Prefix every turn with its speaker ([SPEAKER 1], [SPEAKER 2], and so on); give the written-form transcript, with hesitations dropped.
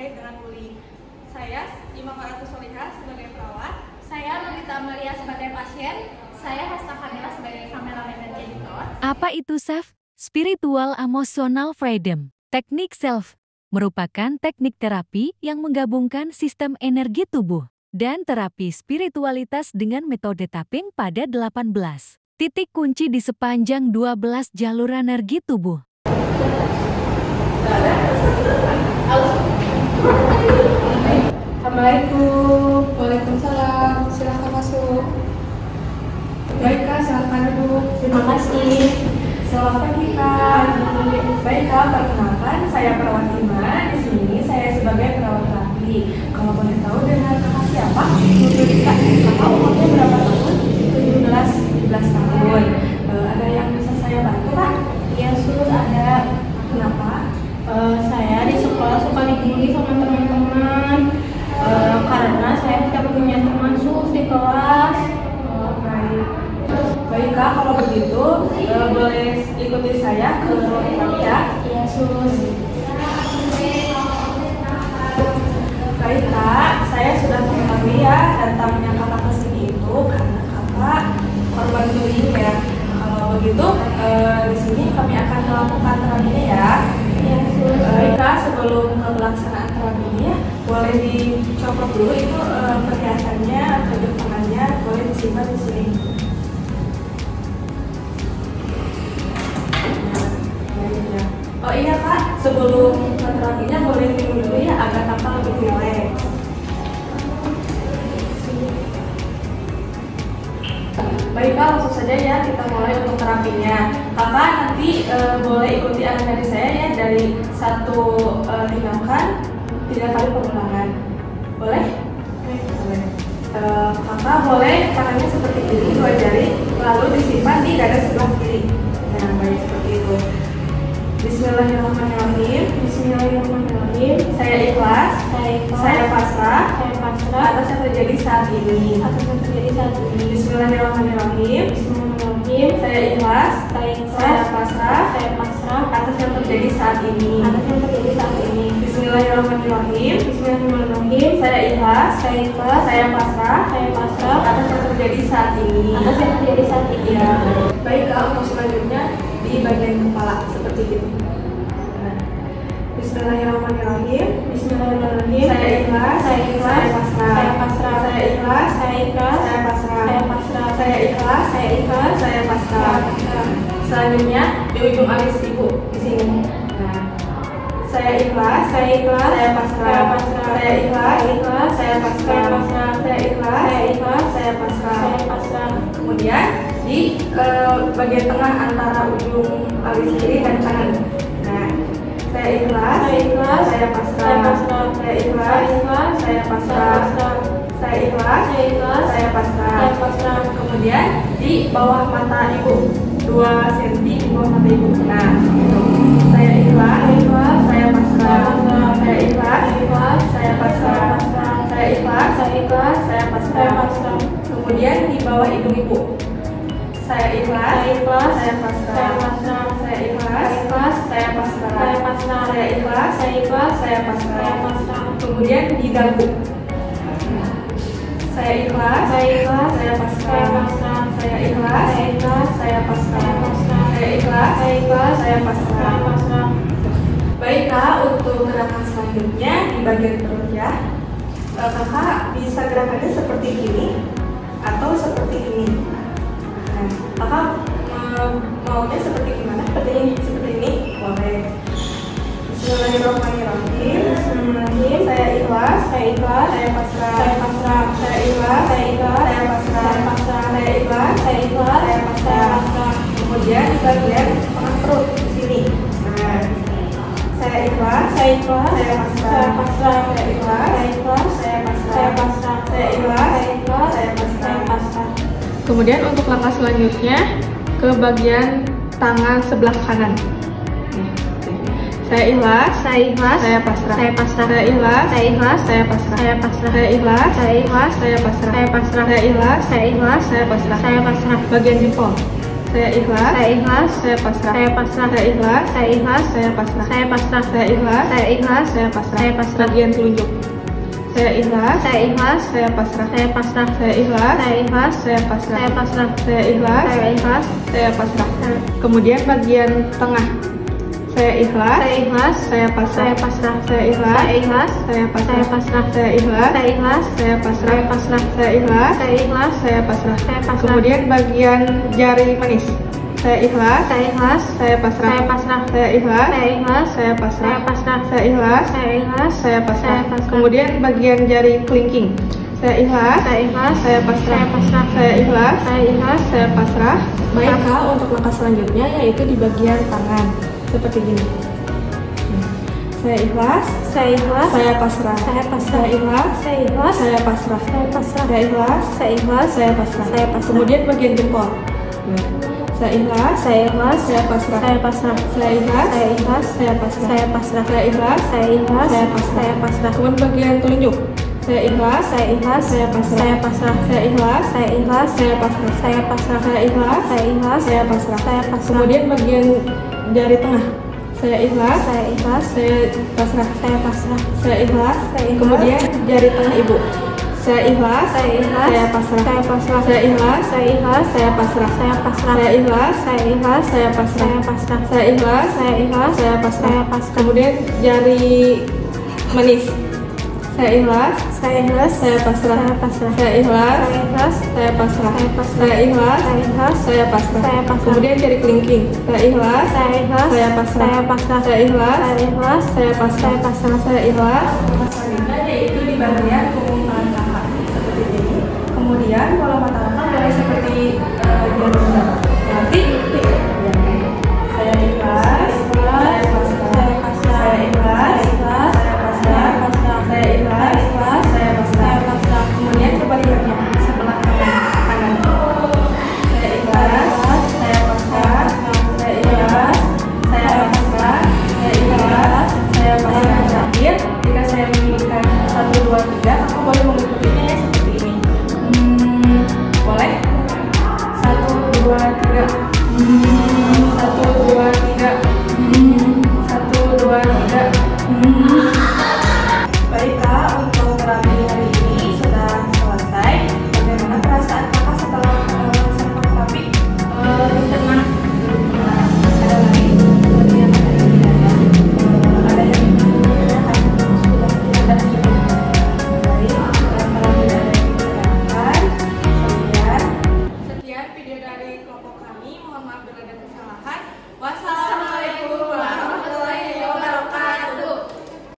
[SPEAKER 1] terkait dengan bullying. Saya Imam Aratus Solihah sebagai perawat.
[SPEAKER 2] Saya Lolita Amalia sebagai pasien. Saya Hasta Kamila sebagai kameramen dan editor.
[SPEAKER 3] Apa itu SELF? Spiritual Emotional Freedom. Teknik SELF merupakan teknik terapi yang menggabungkan sistem energi tubuh dan terapi spiritualitas dengan metode tapping pada 18 titik kunci di sepanjang 12 jalur energi tubuh.
[SPEAKER 1] Assalamualaikum. Waalaikumsalam. Silahkan masuk. Baik Kak, silahkan duduk.
[SPEAKER 2] Terima kasih.
[SPEAKER 1] Selamat pagi Kak. Baik Kak, perkenalkan saya perawat Ima. Di sini saya sebagai perawat terapi. Kalau boleh tahu dengan kakak siapa? Kak, kakak umurnya berapa tahun? 17 tahun. Ada yang bisa saya bantu Kak?
[SPEAKER 2] Ya, sus ada.
[SPEAKER 1] Kenapa?
[SPEAKER 2] Saya di sekolah suka dibully sama teman-teman karena saya tidak punya teman sus di kelas.
[SPEAKER 1] Baik Kak, kalau begitu boleh ikuti saya ke ruang terapi ya.
[SPEAKER 2] Iya sus.
[SPEAKER 1] Baik Kak, saya sudah mengetahui ya datangnya kakak ke sini itu karena kakak korban bullying ya. Kalau begitu di sini kami akan melakukan terapinya ya.
[SPEAKER 2] Iya sus.
[SPEAKER 1] Baik Kak, sebelum pelaksanaan terapinya boleh dicopot dulu itu perhiasannya atau jam tangannya boleh disimpan di sini. Oh iya Kak, sebelum terapinya boleh minum dulu ya agar kakak lebih rileks. Baik Kak, langsung saja ya kita mulai untuk terapinya. Kakak nanti boleh ikuti arahan dari saya ya dari satu tindakan 3 kali pengulangan. Boleh? Boleh. Kakak boleh tangannya seperti ini, 2 jari, lalu disimpan di dada sebelah kiri. Nah, baik seperti itu. Bismillahirrahmanirrahim.
[SPEAKER 2] Bismillahirrahmanirrahim.
[SPEAKER 1] Saya ikhlas. Saya pasrah. Atas yang terjadi saat ini. Bismillahirrahmanirrahim.
[SPEAKER 2] Bismillahirrahmanirrahim.
[SPEAKER 1] Saya ikhlas. Saya pasrah. Atas yang terjadi saat ini. Bismillahirrahmanirrahim.
[SPEAKER 2] Bismillahirrahmanirrahim.
[SPEAKER 1] Saya ikhlas. Saya pasrah.
[SPEAKER 2] Atas yang terjadi saat ini.
[SPEAKER 1] Ya. Baik Kak, untuk selanjutnya di bagian kepala seperti itu. Bismillahirrahmanirrahim.
[SPEAKER 2] Bismillahirrahmanirrahim.
[SPEAKER 1] Saya ikhlas. Saya pasrah. Saya ikhlas. Saya pasrah. Saya ikhlas. Saya pasrah. Selanjutnya di ujung alis ibu di sini. Nah, saya ikhlas. Saya pasrah. Saya ikhlas. Saya pasrah. Saya ikhlas. Saya pasrah. Kemudian di bagian tengah antara ujung alis kiri dan kanan. Nah, saya ikhlas. Saya pasrah. Saya ikhlas. Saya pasrah. Saya ikhlas. Saya pasrah. Kemudian di bawah mata ibu 2 cm di bawah mata ibu. Nah, itu. Saya ikhlas. Saya pasrah. Saya ikhlas. Saya pasrah. Saya ikhlas. Saya pasrah. Kemudian di bawah hidung ibu. Saya ikhlas. Saya pasrah. Saya ikhlas. Saya pasrah. Saya ikhlas. Saya pasrah. Kemudian di dagu. Saya ikhlas. Saya pasrah. Saya ikhlas. Saya pasrah. Saya ikhlas. Saya pasrah. Baik Kak, untuk gerakan selanjutnya di bagian perut ya. Kakak bisa gerakannya seperti ini atau seperti ini. Nah, kakak maunya seperti gimana? Seperti ini? Boleh. Bismillahirrahmanirrahim. Saya ikhlas. Saya pasrah. Saya ikhlas. Saya pasrah. Saya ikhlas. Saya pasrah. Kemudian di bagian tengah perut di sini. Nah, saya ikhlas. Saya pasrah. Saya ikhlas. Saya pasrah. Saya ikhlas. Saya pasrah. Kemudian untuk langkah selanjutnya ke bagian tangan sebelah kanan. Saya ikhlas. Saya pasrah. Saya ikhlas. Saya pasrah. Saya ikhlas. Saya pasrah. Saya ikhlas. Saya pasrah. Bagian jempol. Saya ikhlas.
[SPEAKER 2] Saya ikhlas.
[SPEAKER 1] Saya pasrah.
[SPEAKER 2] Saya pasrah.
[SPEAKER 1] Saya ikhlas.
[SPEAKER 2] Saya ikhlas.
[SPEAKER 1] Saya pasrah.
[SPEAKER 2] Saya pasrah.
[SPEAKER 1] Saya ikhlas.
[SPEAKER 2] Saya ikhlas.
[SPEAKER 1] Saya pasrah.
[SPEAKER 2] Saya pasrah.
[SPEAKER 1] Bagian telunjuk. Saya ikhlas.
[SPEAKER 2] Saya ikhlas.
[SPEAKER 1] Saya pasrah.
[SPEAKER 2] Saya pasrah.
[SPEAKER 1] Saya ikhlas.
[SPEAKER 2] Saya ikhlas.
[SPEAKER 1] Saya pasrah.
[SPEAKER 2] Saya pasrah.
[SPEAKER 1] Saya ikhlas.
[SPEAKER 2] Saya ikhlas.
[SPEAKER 1] Saya pasrah. Kemudian bagian tengah. Saya ikhlas.
[SPEAKER 2] Saya ikhlas.
[SPEAKER 1] Saya pasrah.
[SPEAKER 2] Saya pasrah.
[SPEAKER 1] Saya ikhlas.
[SPEAKER 2] Saya ikhlas.
[SPEAKER 1] Saya pasrah.
[SPEAKER 2] Saya pasrah.
[SPEAKER 1] Saya ikhlas.
[SPEAKER 2] Saya ikhlas.
[SPEAKER 1] Saya pasrah.
[SPEAKER 2] Saya pasrah.
[SPEAKER 1] Saya ikhlas.
[SPEAKER 2] Saya ikhlas.
[SPEAKER 1] Saya pasrah.
[SPEAKER 2] Saya pasrah.
[SPEAKER 1] Kemudian bagian jari manis. Saya ikhlas.
[SPEAKER 2] Saya ikhlas.
[SPEAKER 1] Saya pasrah.
[SPEAKER 2] Saya pasrah.
[SPEAKER 1] Saya ikhlas.
[SPEAKER 2] Saya ikhlas.
[SPEAKER 1] Saya pasrah.
[SPEAKER 2] Saya pasrah.
[SPEAKER 1] Saya ikhlas.
[SPEAKER 2] Saya ikhlas.
[SPEAKER 1] Saya pasrah.
[SPEAKER 2] Saya pasrah.
[SPEAKER 1] Kemudian bagian jari kelingking. Saya ikhlas.
[SPEAKER 2] Saya ikhlas.
[SPEAKER 1] Saya pasrah.
[SPEAKER 2] Saya pasrah.
[SPEAKER 1] Saya ikhlas.
[SPEAKER 2] Saya ikhlas.
[SPEAKER 1] Saya pasrah. Maka untuk langkah selanjutnya yaitu di bagian tangan seperti gini. Saya ikhlas.
[SPEAKER 2] Saya ikhlas.
[SPEAKER 1] Saya pasrah.
[SPEAKER 2] Saya pasrah.
[SPEAKER 1] Saya ikhlas.
[SPEAKER 2] Saya ikhlas.
[SPEAKER 1] Saya pasrah.
[SPEAKER 2] Saya pasrah.
[SPEAKER 1] Saya ikhlas.
[SPEAKER 2] Saya ikhlas.
[SPEAKER 1] Saya pasrah.
[SPEAKER 2] Saya pasrah.
[SPEAKER 1] Kemudian bagian jempol. Saya ikhlas.
[SPEAKER 2] Saya ikhlas.
[SPEAKER 1] Saya pasrah.
[SPEAKER 2] Saya pasrah.
[SPEAKER 1] Saya ikhlas.
[SPEAKER 2] Saya ikhlas.
[SPEAKER 1] Saya pasrah.
[SPEAKER 2] Saya pasrah.
[SPEAKER 1] Saya ikhlas.
[SPEAKER 2] Saya ikhlas.
[SPEAKER 1] Saya pasrah.
[SPEAKER 2] Saya pasrah.
[SPEAKER 1] Kemudian bagian telunjuk. Saya ikhlas.
[SPEAKER 2] Saya ikhlas.
[SPEAKER 1] Saya pasrah.
[SPEAKER 2] Saya pasrah.
[SPEAKER 1] Saya ikhlas.
[SPEAKER 2] Saya ikhlas.
[SPEAKER 1] Saya pasrah.
[SPEAKER 2] Saya pasrah.
[SPEAKER 1] Saya ikhlas.
[SPEAKER 2] Saya ikhlas.
[SPEAKER 1] Saya pasrah.
[SPEAKER 2] Saya pasrah.
[SPEAKER 1] Kemudian bagian jari tengah. Saya ikhlas.
[SPEAKER 2] Saya ikhlas.
[SPEAKER 1] Saya pasrah.
[SPEAKER 2] Saya pasrah.
[SPEAKER 1] Saya ikhlas.
[SPEAKER 2] Saya ikhlas.
[SPEAKER 1] Kemudian jari tengah ibu. Saya ikhlas.
[SPEAKER 2] Saya ikhlas.
[SPEAKER 1] Saya pasrah.
[SPEAKER 2] Saya pasrah.
[SPEAKER 1] Saya ikhlas.
[SPEAKER 2] Saya ikhlas.
[SPEAKER 1] Saya pasrah.
[SPEAKER 2] Saya pasrah.
[SPEAKER 1] Saya ikhlas.
[SPEAKER 2] Saya ikhlas.
[SPEAKER 1] Saya pasrah.
[SPEAKER 2] Saya pasrah.
[SPEAKER 1] Saya ikhlas.
[SPEAKER 2] Saya ikhlas.
[SPEAKER 1] Saya pasrah.
[SPEAKER 2] Saya pasrah.
[SPEAKER 1] Kemudian jari manis. Saya ikhlas.
[SPEAKER 2] Saya ikhlas.
[SPEAKER 1] Saya pasrah.
[SPEAKER 2] Saya pasrah.
[SPEAKER 1] Saya ikhlas.
[SPEAKER 2] Saya ikhlas.
[SPEAKER 1] Saya pasrah.
[SPEAKER 2] Saya pasrah.
[SPEAKER 1] Saya ikhlas.
[SPEAKER 2] Saya ikhlas.
[SPEAKER 1] Saya pasrah.
[SPEAKER 2] Saya pasrah.
[SPEAKER 1] Kemudian jari kelingking. Saya ikhlas.
[SPEAKER 2] Saya ikhlas.
[SPEAKER 1] Saya pasrah.
[SPEAKER 2] Saya pasrah.
[SPEAKER 1] Saya ikhlas.
[SPEAKER 2] Saya ikhlas.
[SPEAKER 1] Saya pasrah.
[SPEAKER 2] Saya pasrah.
[SPEAKER 1] Saya ikhlas. Selanjutnya yaitu di bagian pengumpulan langkah seperti ini. Kemudian pola mata langkah mulai seperti nanti. Saya ikhlas. Saya pasrah.
[SPEAKER 2] Saya pasrah.
[SPEAKER 1] Saya ikhlas.
[SPEAKER 2] Saya ikhlas.
[SPEAKER 1] Saya pasrah. Saya ikhlas. Saya pasrah.
[SPEAKER 2] Saya pasrah.
[SPEAKER 1] Kemudian kebalikannya sebelah kanan. Saya ikhlas. Saya pasrah. Saya ikhlas. Saya pasrah. Saya ikhlas. Saya pasrah. Terakhir, jika saya menginginkan 1, 2, 3, aku boleh mengikutinya ya seperti ini. Boleh? 1, 2, 3. 1, 2, 3. 1, 2, 3.